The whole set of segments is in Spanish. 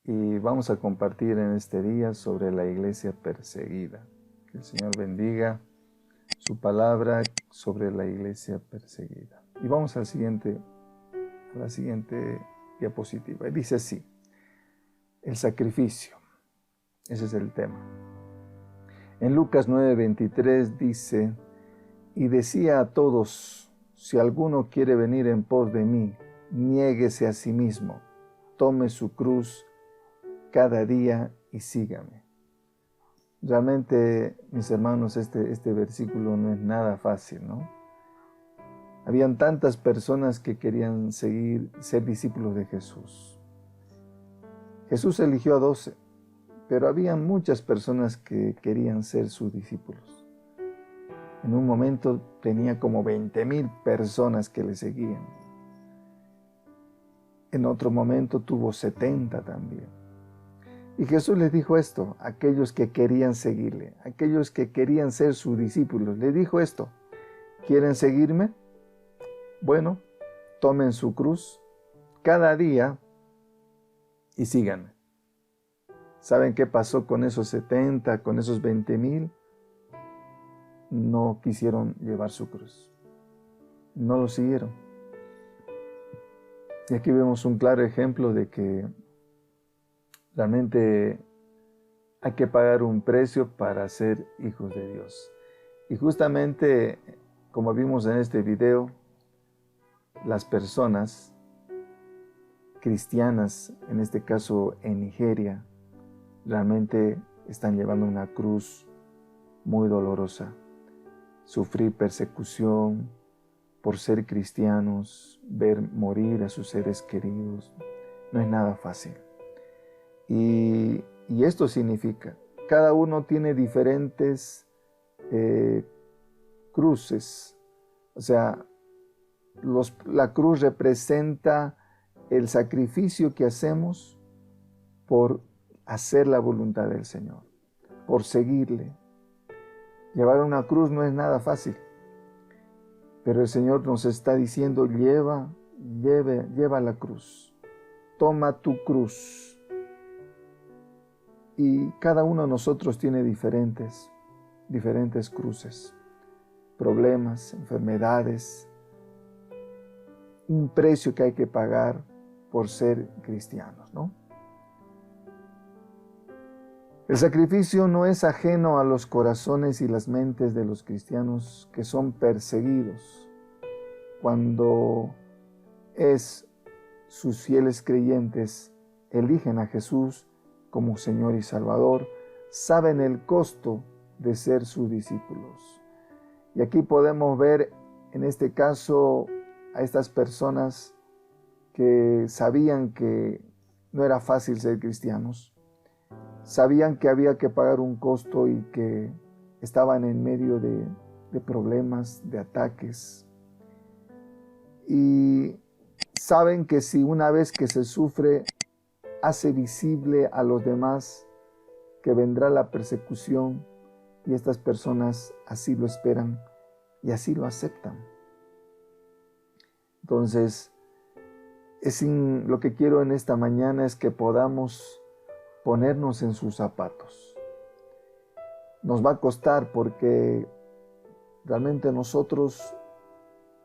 y vamos a compartir en este día sobre la iglesia perseguida. Que el Señor bendiga su palabra sobre la iglesia perseguida. Y vamos a la siguiente diapositiva. Dice así: el sacrificio. Ese es el tema. En Lucas 9:23 dice: y decía a todos, si alguno quiere venir en pos de mí, niéguese a sí mismo, tome su cruz cada día y sígame. Realmente, mis hermanos, este versículo no es nada fácil, ¿no? Habían tantas personas que querían ser discípulos de Jesús. Jesús eligió a 12, pero había muchas personas que querían ser sus discípulos. En un momento tenía como 20,000 personas que le seguían. En otro momento tuvo 70 también. Y Jesús les dijo esto a aquellos que querían seguirle, a aquellos que querían ser sus discípulos. Les dijo esto: ¿quieren seguirme? Bueno, tomen su cruz cada día y síganme. ¿Saben qué pasó con esos 70, con esos 20,000? No quisieron llevar su cruz. No lo siguieron. Y aquí vemos un claro ejemplo de que realmente hay que pagar un precio para ser hijos de Dios. Y justamente, como vimos en este video, las personas cristianas, en este caso en Nigeria, realmente están llevando una cruz muy dolorosa. Sufrir persecución por ser cristianos, ver morir a sus seres queridos, no es nada fácil. Y esto significa, cada uno tiene diferentes cruces. O sea, la cruz representa el sacrificio que hacemos por hacer la voluntad del Señor, por seguirle. Llevar una cruz no es nada fácil, pero el Señor nos está diciendo: lleva la cruz, toma tu cruz. Y cada uno de nosotros tiene diferentes cruces, problemas, enfermedades, un precio que hay que pagar por ser cristianos, ¿no? El sacrificio no es ajeno a los corazones y las mentes de los cristianos que son perseguidos. Cuando sus fieles creyentes eligen a Jesús como Señor y Salvador, saben el costo de ser sus discípulos. Y aquí podemos ver, en este caso, a estas personas que sabían que no era fácil ser cristianos, sabían que había que pagar un costo y que estaban en medio de problemas, de ataques. Y saben que si una vez que se sufre, hace visible a los demás que vendrá la persecución, y estas personas así lo esperan y así lo aceptan. Entonces, lo que quiero en esta mañana es que podamos ponernos en sus zapatos. Nos va a costar porque realmente nosotros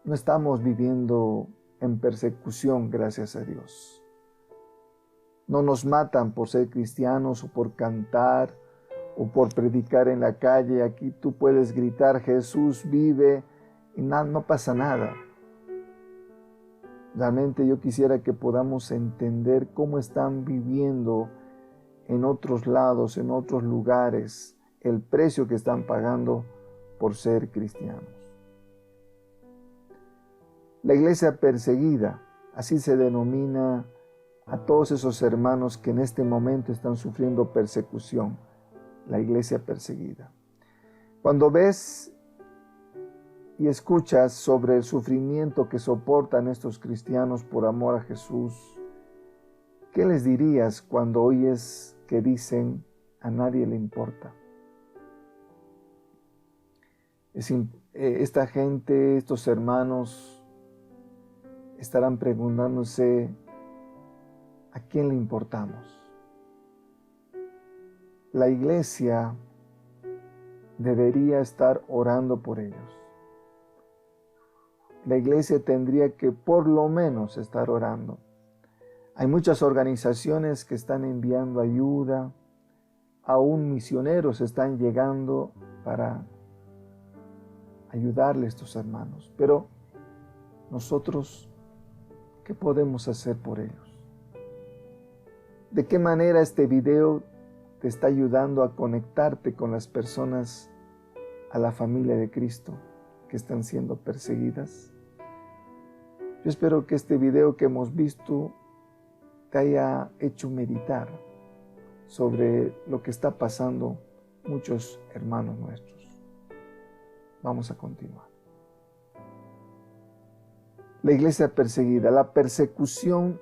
no estamos viviendo en persecución, gracias a Dios. No nos matan por ser cristianos o por cantar o por predicar en la calle. Aquí tú puedes gritar: Jesús vive, y no pasa nada. Realmente yo quisiera que podamos entender cómo están viviendo en otros lados, en otros lugares, el precio que están pagando por ser cristianos. La iglesia perseguida, así se denomina a todos esos hermanos que en este momento están sufriendo persecución, la iglesia perseguida. Cuando ves y escuchas sobre el sufrimiento que soportan estos cristianos por amor a Jesús, ¿qué les dirías cuando oyes que dicen: a nadie le importa? Esta gente, estos hermanos, estarán preguntándose: ¿a quién le importamos? la iglesia debería estar orando por ellos. La iglesia tendría que por lo menos estar orando. Hay muchas organizaciones que están enviando ayuda, aún misioneros están llegando para ayudarle a estos hermanos. Pero nosotros, ¿qué podemos hacer por ellos? ¿De qué manera este video te está ayudando a conectarte con las personas, a la familia de Cristo que están siendo perseguidas? Yo espero que este video que hemos visto te haya hecho meditar sobre lo que está pasando muchos hermanos nuestros. Vamos a continuar. La iglesia perseguida. La persecución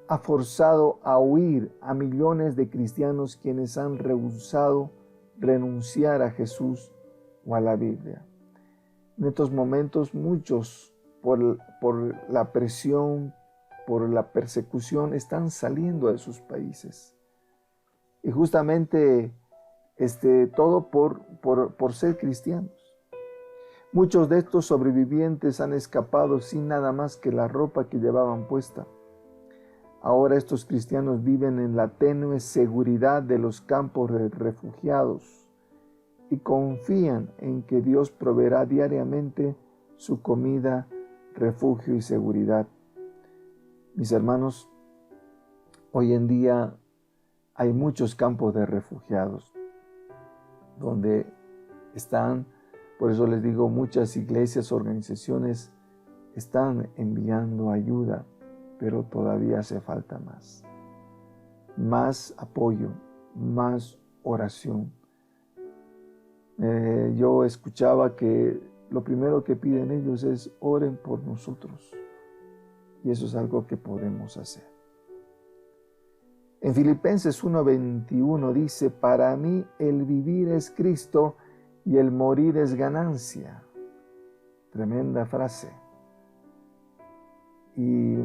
ha forzado a huir a millones de cristianos quienes han rehusado renunciar a Jesús o a la Biblia. En estos momentos muchos, por la presión, por la persecución, están saliendo de sus países. Y justamente todo por ser cristianos. Muchos de estos sobrevivientes han escapado sin nada más que la ropa que llevaban puesta. Ahora estos cristianos viven en la tenue seguridad de los campos de refugiados y confían en que Dios proveerá diariamente su comida, refugio y seguridad. Mis hermanos, hoy en día hay muchos campos de refugiados donde están, por eso les digo, muchas iglesias, organizaciones están enviando ayuda, pero todavía hace falta más. Más apoyo, más oración. Yo escuchaba que lo primero que piden ellos es oren por nosotros. Y eso es algo que podemos hacer. En Filipenses 1:21 dice, para mí el vivir es Cristo y el morir es ganancia. Tremenda frase. Y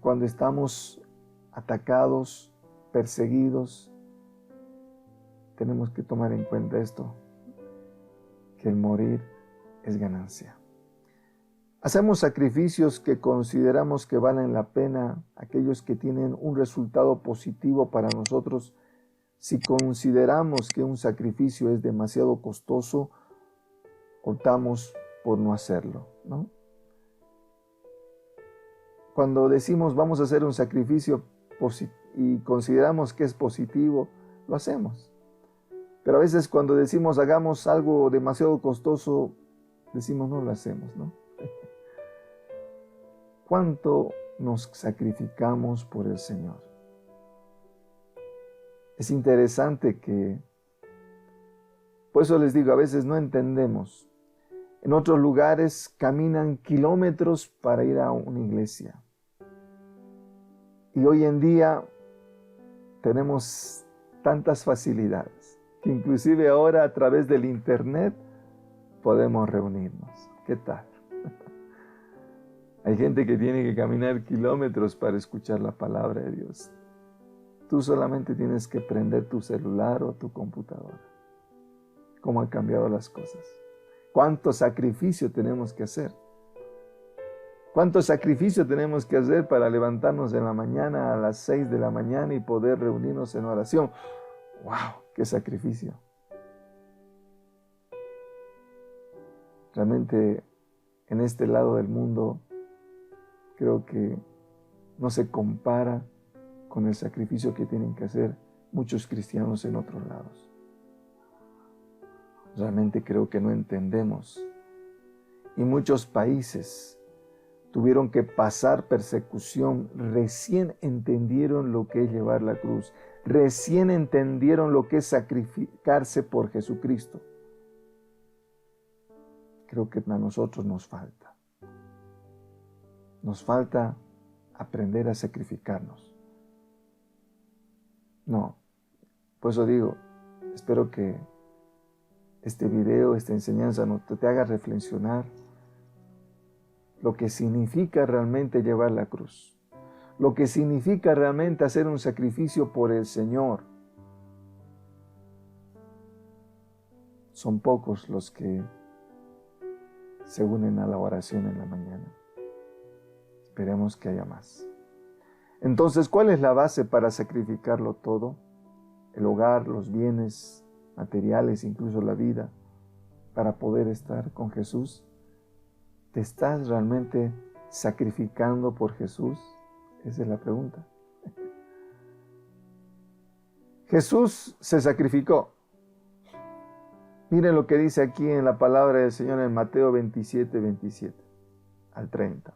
cuando estamos atacados, perseguidos, tenemos que tomar en cuenta esto, que el morir es ganancia. Hacemos sacrificios que consideramos que valen la pena, aquellos que tienen un resultado positivo para nosotros. Si consideramos que un sacrificio es demasiado costoso, optamos por no hacerlo, ¿no? Cuando decimos vamos a hacer un sacrificio y consideramos que es positivo, lo hacemos. Pero a veces cuando decimos hagamos algo demasiado costoso, decimos no lo hacemos, ¿no? ¿Cuánto nos sacrificamos por el Señor? Es interesante que, por eso les digo, a veces no entendemos. En otros lugares caminan kilómetros para ir a una iglesia. Y hoy en día tenemos tantas facilidades que inclusive ahora a través del internet podemos reunirnos. ¿Qué tal? Hay gente que tiene que caminar kilómetros para escuchar la palabra de Dios. Tú solamente tienes que prender tu celular o tu computadora. ¿Cómo han cambiado las cosas? ¿Cuánto sacrificio tenemos que hacer? ¿Cuánto sacrificio tenemos que hacer para levantarnos en la mañana a las 6 de la mañana y poder reunirnos en oración? ¡Wow! ¡Qué sacrificio! Realmente en este lado del mundo creo que no se compara con el sacrificio que tienen que hacer muchos cristianos en otros lados. Realmente creo que no entendemos. Y muchos países tuvieron que pasar persecución, recién entendieron lo que es llevar la cruz, recién entendieron lo que es sacrificarse por Jesucristo. Creo que a nosotros nos falta. Nos falta aprender a sacrificarnos. No, por eso digo, espero que este video, esta enseñanza te haga reflexionar lo que significa realmente llevar la cruz, lo que significa realmente hacer un sacrificio por el Señor. son pocos los que se unen a la oración en la mañana. Esperemos que haya más. Entonces, ¿cuál es la base para sacrificarlo todo? El hogar, los bienes materiales, incluso la vida, para poder estar con Jesús. ¿Te estás realmente sacrificando por Jesús? Esa es la pregunta. Jesús se sacrificó. Miren lo que dice aquí en la palabra del Señor en Mateo 27, 27 al 30.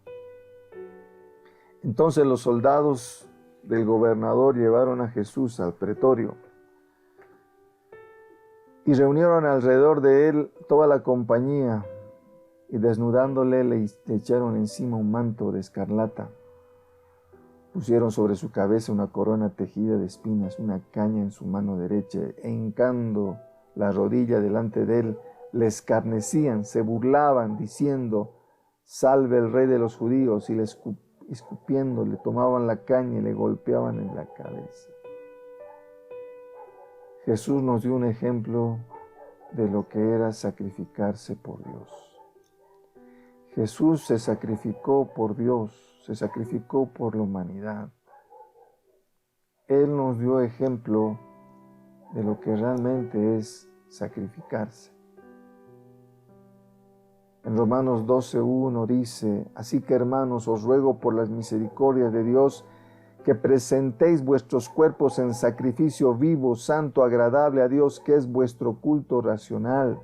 Entonces los soldados del gobernador llevaron a Jesús al pretorio y reunieron alrededor de él toda la compañía y desnudándole le echaron encima un manto de escarlata. Pusieron sobre su cabeza una corona tejida de espinas, una caña en su mano derecha, e hincando la rodilla delante de él, le escarnecían, se burlaban, diciendo: «Salve el Rey de los judíos», y le escupiendo, le tomaban la caña y le golpeaban en la cabeza. Jesús nos dio un ejemplo de lo que era sacrificarse por Dios. Jesús se sacrificó por Dios, se sacrificó por la humanidad. Él nos dio ejemplo de lo que realmente es sacrificarse. En Romanos 12:1 dice: «Así que, hermanos, os ruego por las misericordias de Dios que presentéis vuestros cuerpos en sacrificio vivo, santo, agradable a Dios, que es vuestro culto racional».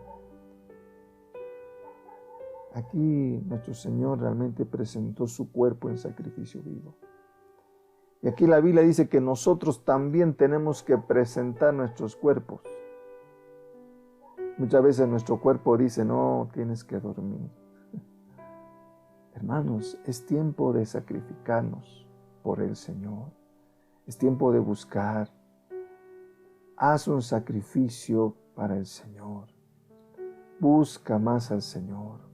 Aquí nuestro Señor realmente presentó su cuerpo en sacrificio vivo. Y aquí la Biblia dice que nosotros también tenemos que presentar nuestros cuerpos. Muchas veces nuestro cuerpo dice: «No, tienes que dormir». Hermanos, es tiempo de sacrificarnos por el Señor. Es tiempo de buscar. Haz un sacrificio para el Señor. Busca más al Señor.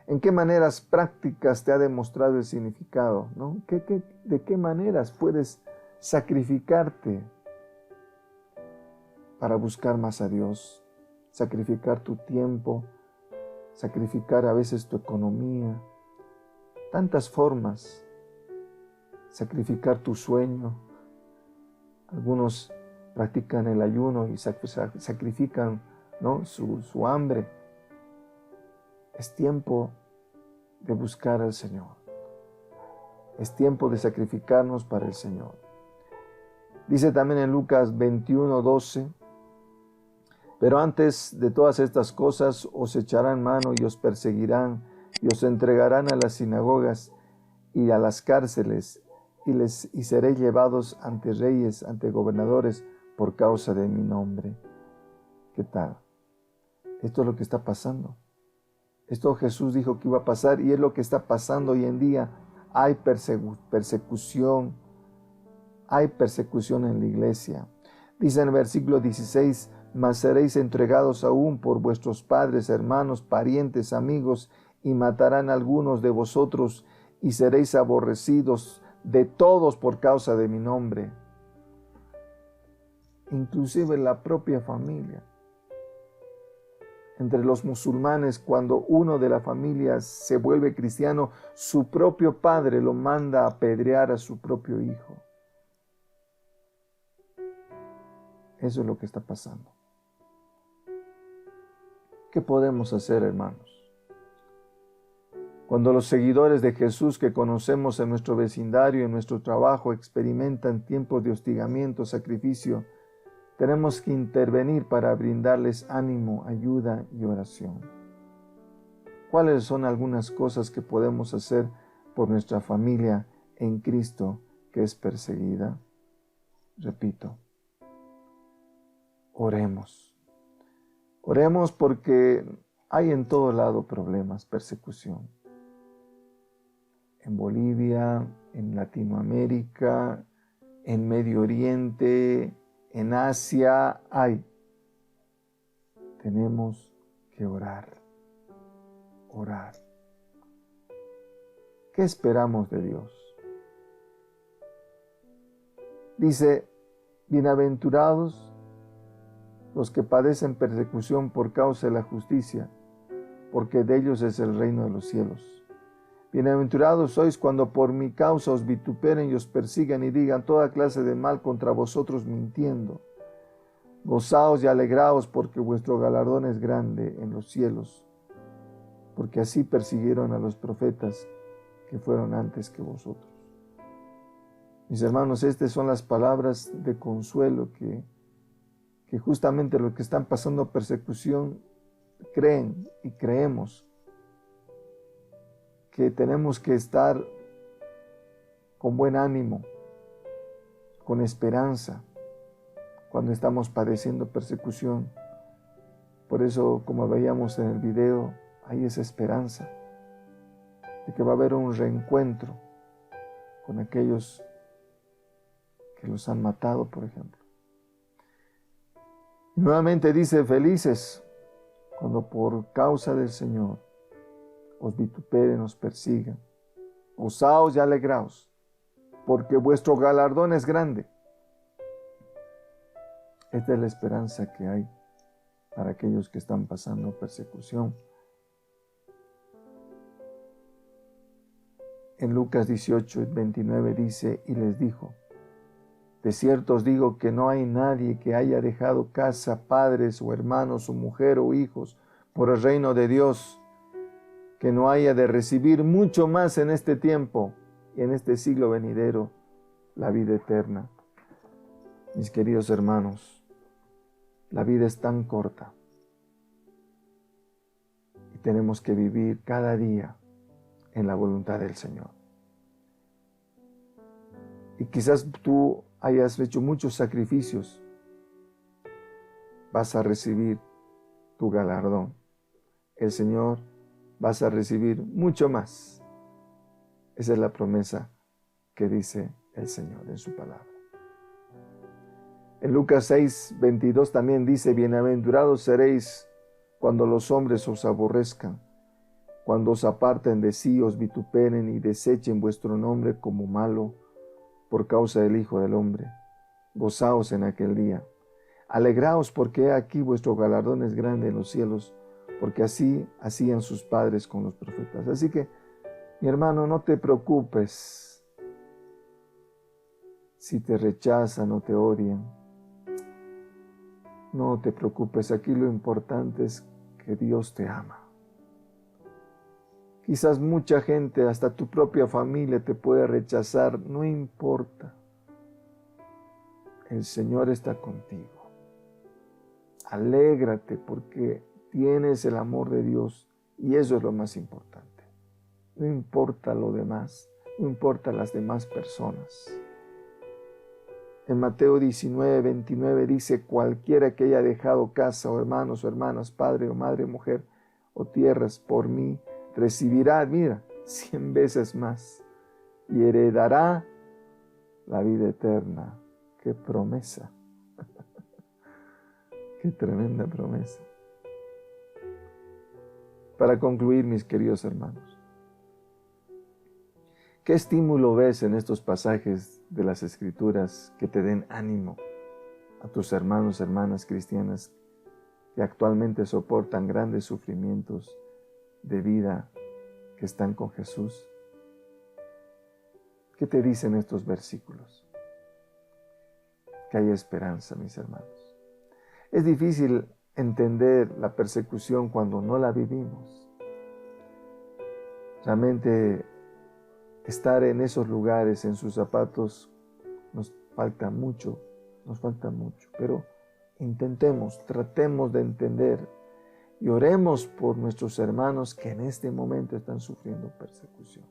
¿En qué maneras prácticas te ha demostrado el significado? ¿No? ¿De qué maneras puedes sacrificarte para buscar más a Dios? Sacrificar tu tiempo, sacrificar a veces tu economía, tantas formas. Sacrificar tu sueño. Algunos practican el ayuno y sacrifican, ¿no?, su hambre. Es tiempo de buscar al Señor. Es tiempo de sacrificarnos para el Señor. Dice también en Lucas 21:12: «Pero antes de todas estas cosas os echarán mano y os perseguirán y os entregarán a las sinagogas y a las cárceles y seréis llevados ante reyes, ante gobernadores por causa de mi nombre». ¿Qué tal? Esto es lo que está pasando. Esto Jesús dijo que iba a pasar y es lo que está pasando hoy en día. Hay persecución en la iglesia. Dice en el versículo 16: «Mas seréis entregados aún por vuestros padres, hermanos, parientes, amigos, y matarán a algunos de vosotros, y seréis aborrecidos de todos por causa de mi nombre». Inclusive la propia familia. Entre los musulmanes, cuando uno de la familia se vuelve cristiano, su propio padre lo manda a apedrear a su propio hijo. Eso es lo que está pasando. ¿Qué podemos hacer, hermanos? Cuando los seguidores de Jesús que conocemos en nuestro vecindario, en nuestro trabajo, experimentan tiempos de hostigamiento, sacrificio, tenemos que intervenir para brindarles ánimo, ayuda y oración. ¿Cuáles son algunas cosas que podemos hacer por nuestra familia en Cristo que es perseguida? Repito, oremos. Oremos porque hay en todo lado problemas, persecución. En Bolivia, en Latinoamérica, en Medio Oriente, en Asia hay. Tenemos que orar. Orar. ¿Qué esperamos de Dios? Dice: bienaventurados los que padecen persecución por causa de la justicia, porque de ellos es el reino de los cielos. Bienaventurados sois cuando por mi causa os vituperen y os persigan y digan toda clase de mal contra vosotros mintiendo. Gozaos y alegraos porque vuestro galardón es grande en los cielos, porque así persiguieron a los profetas que fueron antes que vosotros. Mis hermanos, estas son las palabras de consuelo que justamente los que están pasando persecución creen y creemos que tenemos que estar con buen ánimo, con esperanza, cuando estamos padeciendo persecución. Por eso, como veíamos en el video, hay esa esperanza de que va a haber un reencuentro con aquellos que los han matado, por ejemplo. Y nuevamente dice, felices cuando por causa del Señor os vituperen, os persigan. Gozaos y alegraos, porque vuestro galardón es grande. Esta es la esperanza que hay para aquellos que están pasando persecución. En Lucas 18:29 dice, y les dijo, de cierto os digo que no hay nadie que haya dejado casa, padres o hermanos o mujer o hijos por el reino de Dios, que no haya de recibir mucho más en este tiempo y en este siglo venidero la vida eterna. Mis queridos hermanos, la vida es tan corta y tenemos que vivir cada día en la voluntad del Señor. Y quizás tú hayas hecho muchos sacrificios, vas a recibir tu galardón. El Señor vas a recibir mucho más. Esa es la promesa que dice el Señor en su palabra. En Lucas 6:22 también dice, bienaventurados seréis cuando los hombres os aborrezcan, cuando os aparten de sí, os vituperen y desechen vuestro nombre como malo por causa del Hijo del Hombre. Gozaos en aquel día. Alegraos porque he aquí vuestro galardón es grande en los cielos, porque así hacían sus padres con los profetas. Así que, mi hermano, no te preocupes si te rechazan o te odian. No te preocupes, aquí lo importante es que Dios te ama. Quizás mucha gente, hasta tu propia familia, te puede rechazar, no importa. El Señor está contigo. Alégrate porque tienes el amor de Dios y eso es lo más importante. No importa lo demás, no importa las demás personas. En Mateo 19:29 dice, cualquiera que haya dejado casa o hermanos o hermanas, padre o madre, mujer o tierras por mí, recibirá, mira, 100 veces más y heredará la vida eterna. ¡Qué promesa! ¡Qué tremenda promesa! Para concluir, mis queridos hermanos, ¿qué estímulo ves en estos pasajes de las Escrituras que te den ánimo a tus hermanos, hermanas cristianas que actualmente soportan grandes sufrimientos de vida que están con Jesús? ¿Qué te dicen estos versículos? Que hay esperanza, mis hermanos. Es difícil entender la persecución cuando no la vivimos. Realmente estar en esos lugares, en sus zapatos, nos falta mucho, pero intentemos, tratemos de entender y oremos por nuestros hermanos que en este momento están sufriendo persecución.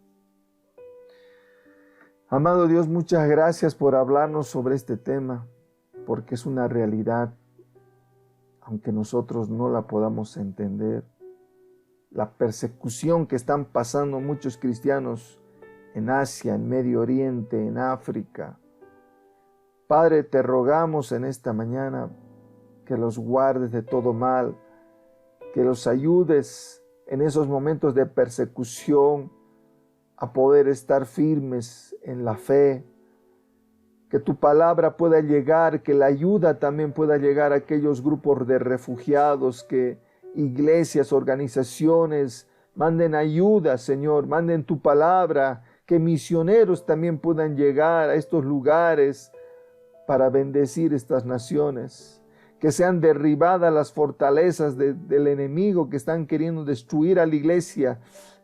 Amado Dios, muchas gracias por hablarnos sobre este tema, porque es una realidad, aunque nosotros no la podamos entender. La persecución que están pasando muchos cristianos en Asia, en Medio Oriente, en África. Padre, te rogamos en esta mañana que los guardes de todo mal, que los ayudes en esos momentos de persecución a poder estar firmes en la fe, que tu palabra pueda llegar, que la ayuda también pueda llegar a aquellos grupos de refugiados, que iglesias, organizaciones manden ayuda, Señor, manden tu palabra, que misioneros también puedan llegar a estos lugares para bendecir estas naciones, que sean derribadas las fortalezas del enemigo que están queriendo destruir a la iglesia,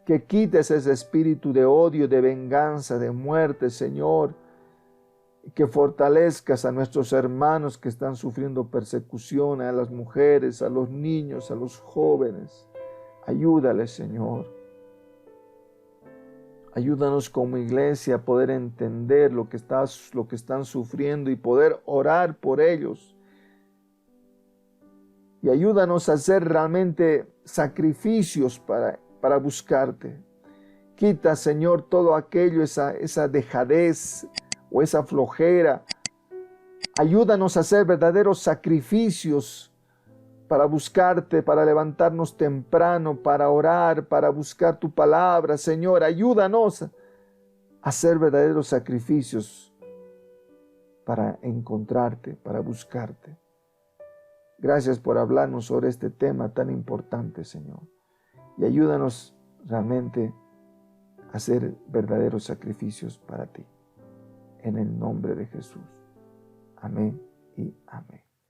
que quites ese espíritu de odio, de venganza, de muerte, Señor, y que fortalezcas a nuestros hermanos que están sufriendo persecución, a las mujeres, a los niños, a los jóvenes. Ayúdales, Señor. Ayúdanos como iglesia a poder entender lo que están sufriendo y poder orar por ellos. Y ayúdanos a hacer realmente sacrificios para buscarte. Quita, Señor, todo aquello, esa dejadez o esa flojera. Ayúdanos a hacer verdaderos sacrificios para buscarte, para levantarnos temprano, para orar, para buscar tu palabra. Señor, ayúdanos a hacer verdaderos sacrificios para encontrarte, para buscarte. Gracias por hablarnos sobre este tema tan importante, Señor. Y ayúdanos realmente a hacer verdaderos sacrificios para ti. En el nombre de Jesús. Amén y amén.